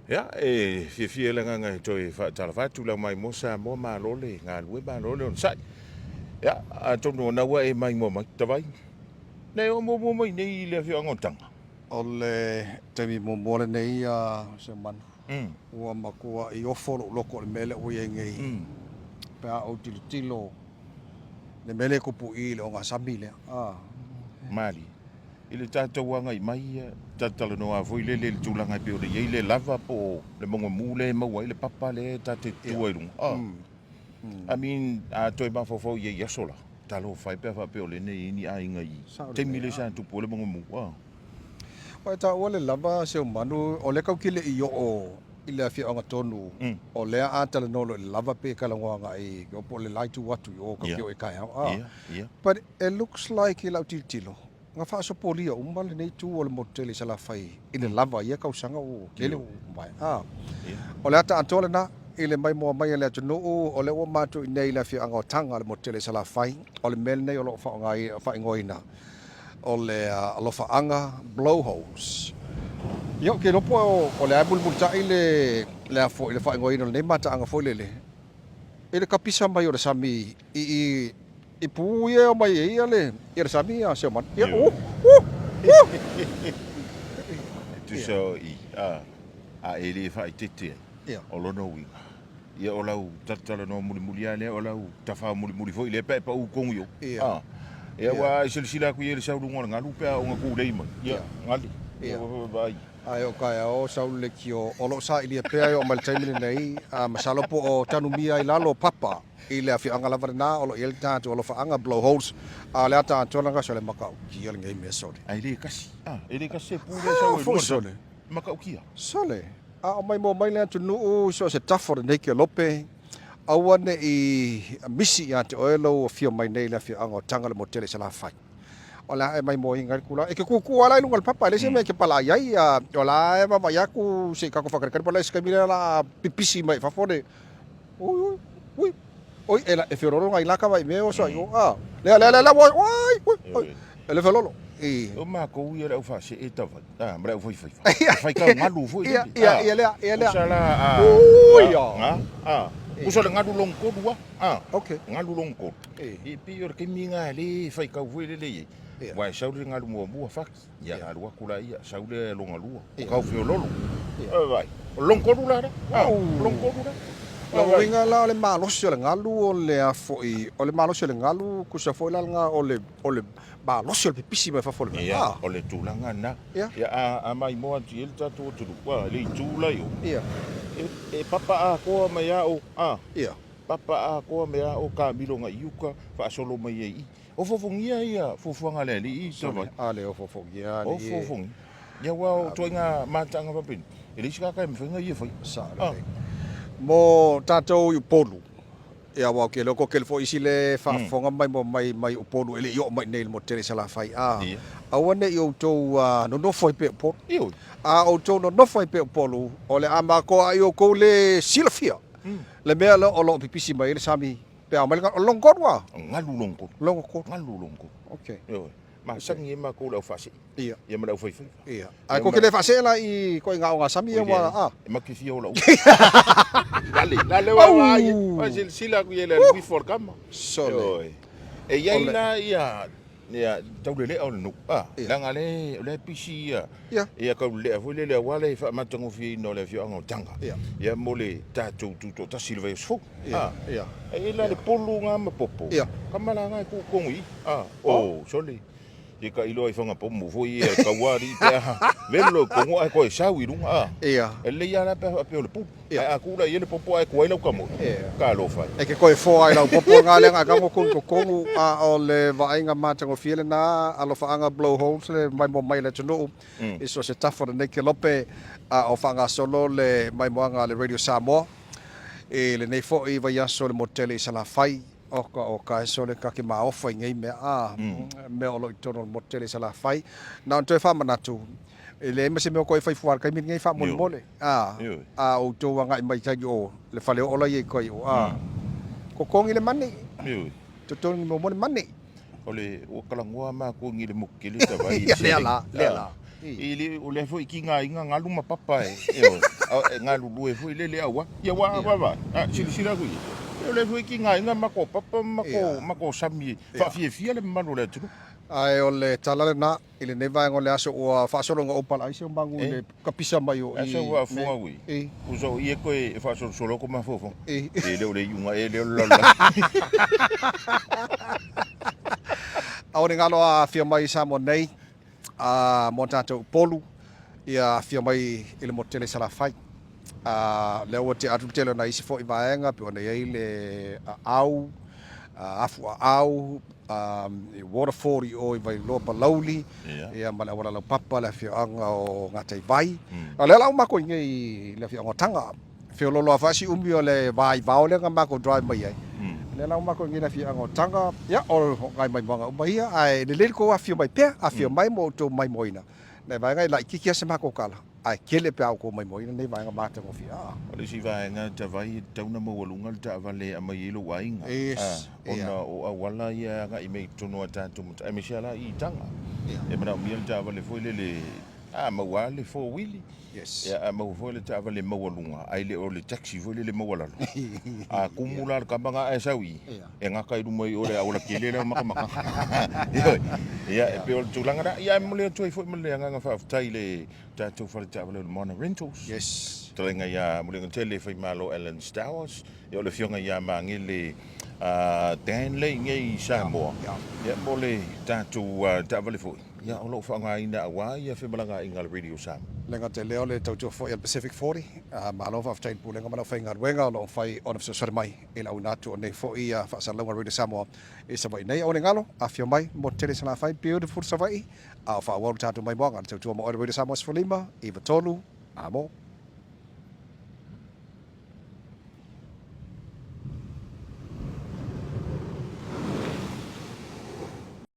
Ya, fie la nga toi fa tala fa tu la mai mo Samoa ma lole nga lue ma lole on sai. Ya, a tonu na wa mai mo mai Tavai. Nei o mo mai nei le fio ngotanga. Ole te mo mo nei Seumanu. Ua makua I ofo loko le mele o ngei. Pa o tilo le mele ko pu I le o nga sami le. Mali. Ile tātou anga I mai tatala no a foi le tūlanga pe o le lava po le mongo mule maua le papa le tate tua irunga. I mean, a toi mafofo ye yasola. Talo fai pe fa pe o le nei ni a inga I. Te mile sa tu po le mongo mua. Wa ta o le lava Seumanu o le kaukile I o ile a fia anga tonu. O le a tala no le lava pe kalangoanga I o po le laitu watu o kakio e kai hao. But it looks like I lau tilo. Nga fa so polia umbal nei tu o le moteli sala fai ina lava ia kau sanga o lele o mai o le ata antole na ile mai mo mai le atu no o le o matu nei la fi anga tanga le moteli sala fai o le mel nei o lo fa ngai fa ngoina o le Alofaaga Blowholes yo ke no po o le abul multa ile le fo ile fa ngoina nei mata anga fo lele ile kapisa mai o le sami I puye o mai ia le ia sami a Seumanu ia tu so a ele fa tete o lo no winga ia o lau tatala no muli ale o lau tafa muli foi le pe pa u kongu yo ia wa sila ku ia sa lu ngol ngalu pe o ngaku le mai ia ngali vai ai o kai o saule ki o lo sa ile pe ai o mal taimile nei masalo po o tanu mia I lalo papa ile afi anga lava na o lo il tatu Alofaaga Blowholes le ata tolanga sole makau ki il ngai me sole ai le kasi ele kasi pu le sa sole makau kia sole o mai mo mai le tu no so se tafo nei ke lope awane I misi ya te oelo o fio mai nei le afi anga tanga le motele sala fai ola mai mo inga kula e ke ku ala lungal papa le se me ke pala yai ola e mama yaku se ka ko fakar kan pala se kamila la pipisi mai fa fode ui oi ela e fiororo ngai laka vai me o so yo le oi ele felolo o ma ko ia o fa se e Tavai mra o foi fai ka ngalu foi ia sala ui o so le ngalu longko dua okay ngalu longko e pior ke minga le fai ka foi le wa saule ngalu mo fa ya ngalu kula ia saule longalu ka fiololo vai longko dula longko dula la winga la le malo se le ngalu o le afoi o le malo se le ngalu ku sa foi la nga o le malo se le pisi me fa foi o le tulanga na ya a mai mo ati el tatu tu wa le tula yo e papa a ko me ya o papa a ko me ya o ka milonga yuka fa solo mai i o fofongia ia fofonga le I Tavai le o fofongia o fofongia ya wa to nga matanga pa pin ele ska ka me fenga ia foi sa mo tatou I polu ia wa ke loko ke fo isile fa fonga mai mo mai o polu ele yo mai nei mo tere sala fai awane yo to no foi pe po o to no foi pe polu o le ama ko ayo ko le silafia le mea o lo pipisi mai le sami pe amal ka longkot wa ngalu longkot okay ma sangi ma ko la fasi ia ma la foi ai ko ke le fasi la I ko nga sami wa ma ki fio la dale wa ai sila ku ele before kama so e yaina ia taulele o no langa le pisi ia ka le foi le wala fa matango fi no le fio anga tanga ia mole tatu tu ta silva so e la le polu nga ma popo kamala nga ku kongi sole e ka ilo ai fanga pomo foi e ka wari velo como ai ko sawi lunga ele ia la pe le pu a kula ele popo ai ko ilo kamo ka lo fa e ke ko fo ai la popo nga le nga ko ko o le vai nga matango fiele na Alofaaga Blowholes le mai mo mai le tunu e so se tafo de ke lope o fanga solo le mai mo nga le radio Samoa e le nei fo I va ya so le motele sala fai o ka so le ka ke ma ofa ngai me o lo tono motele sala fai na to fa manatu ele me se me ko fai fuar ka mi ngai fa mon mole o to wa ngai mai tai o le fale o la ye ko ko kongi le mani to to mo mon mani o le o kalangua ma ko ngi le mukile Tavai le la Ili o le foi ki nga luma papa e nga lulu e foi le awa ia wa sila kui o le foi ki nga mako papa mako sami fa fia le manu le tu ai o le talale na ile ne vai ngole aso o fasolonga opala ai Seumanu le kapisa mai o aso wa fuga ui uso ie ko e fasolo ko mafofo e le o le yunga e le lola au ngalo a fia mai Samoa nei a mo tatou polu ia fia mai ile mo tele Salafai le o te atu tele na isi fo i vaenga pe ona ia le au afu au waterfall i o i vai lopa lauli ia mana ora la papa la fia anga o ngā Tavai le lau mako ngai le fia ngotanga fia lolo afasi umbi o le vai le nga mako drive mai ai le lau mako ngai la fia ngotanga ia o ngai mai manga mai ai le ko afia mai pe afia mai mo to mai moina ne vai ngai la kikia se mako kala ai kele pe au ko mai moina nei vai nga mata ngo fia o le si vai nga Tavai tauna mo walunga le Tavale a mai lo wainga ona o wala ia nga i mei tono tanto ai me shala i tanga e mana mi le Tavale foi le mawale fo wili ya mo foi le Tavale mo walunga ai le o le taxi foi le mo wala a kumula ka banga ai sawi e nga kai du mai o le ola kele le maka ya e pe o tulanga ya mo le toi foi mo le nga fa tai le tato fa le Tavale mo na rentals trenga ya mo le tele foi malo Ellen Stowers yo le fionga ya mangile dan le ngai Samoa ya mo le tato Tavale foi ya o lo fa nga ina wa ya fe malanga inga radio sam lenga te leo le tautua fo el Pacific 40 malo fa tain pu lenga malo fa inga wenga lo fai on of so mai ila unatu nei fo ia fa sa longa radio Samoa e Savai'i nei o ngalo afio mai mo tele sana fai beautiful Savai'i a fa wa tatu mai bonga tautua mo radio Samoa for lima iva tolu amo